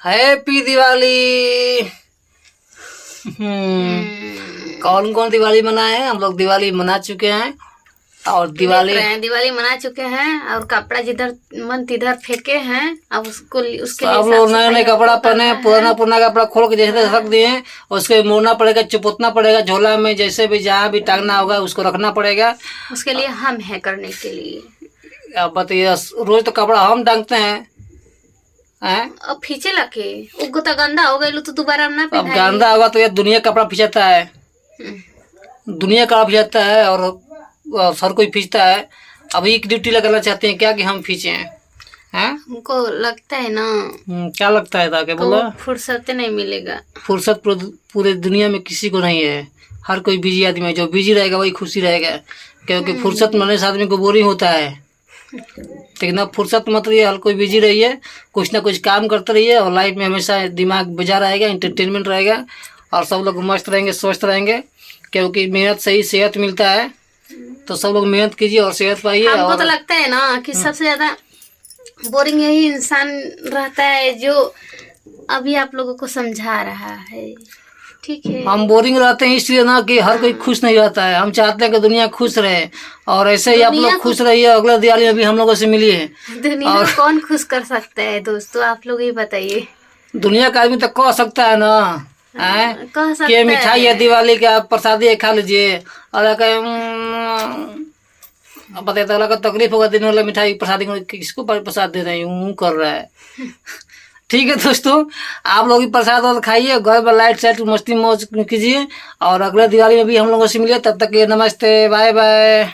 Happy Diwali. कौन कौन दिवाली मनाए हैं? हम लोग दिवाली मना चुके हैं और दिवाली मना चुके हैं और कपड़ा जिधर मन तिधर फेंके हैं। अब उसके लिए सब लोग नए नए कपड़ा पहने, पुराना पुराना कपड़ा खोल के जैसे रख दिए। उसके मोड़ना पड़ेगा, चिपकना पड़ेगा झोला में, जैसे भी जहाँ भी टांगना होगा उसको रखना पड़ेगा। उसके लिए हम है करने के लिए। अब बताइए, रोज तो कपड़ा हम टांगते हैं। अब खींचे लगे उनको तो गंदा हो गया तो दोबारा ना अब गंदा होगा तो ये दुनिया कपड़ा खींचाता है, दुनिया कपड़ा खींचाता है और सर कोई खींचता है। अभी एक ड्यूटी लगाना चाहते हैं क्या कि हम खींचे हैं? हमको लगता है ना। क्या लगता है था? क्या बोला? फुर्सत नहीं मिलेगा। फुर्सत पूरे दुनिया में किसी को नहीं है। हर कोई बिजी आदमी है, जो बिजी रहेगा वही खुशी रहेगा, क्योंकि फुर्सत मिलने से आदमी को बोरिंग होता है। लेकिन अब फुर्सत मत रहिए, हर कोई बिजी रहिए, कुछ ना कुछ काम करते रहिए और लाइफ में हमेशा दिमाग बजा रहेगा, इंटरटेनमेंट रहेगा और सब लोग मस्त रहेंगे, स्वस्थ रहेंगे, क्योंकि मेहनत से ही सेहत मिलता है। तो सब लोग मेहनत कीजिए और सेहत पाइए। हमको तो लगता है ना कि सबसे ज्यादा बोरिंग यही इंसान रहता है जो अभी आप लोगों को समझा रहा है। ठीक है, हम बोरिंग रहते हैं इसलिए ना कि हर कोई खुश नहीं रहता है। हम चाहते हैं कि दुनिया खुश रहे और ऐसे ही आप लोग खुश रहिए। अगले दिवाली में भी हम लोगों से मिलिए। दुनिया को कौन खुश कर सकता है दोस्तों, आप लोग ही बताइए। दुनिया का आदमी तो कह सकता है ना, कह सकता कि मिठाई है दिवाली का, प्रसादी खा लीजिए। और बताइए तो अगला तकलीफ होगा, दिन वाला मिठाई प्रसादी किसको प्रसाद दे रहे हैं, कर रहा है। ठीक है दोस्तों, आप लोग भी प्रसाद और खाइए, घर में लाइट साइट मस्ती मौज कीजिए और अगले दिवाली में भी हम लोगों से मिलिए। तब तक के नमस्ते, बाय बाय।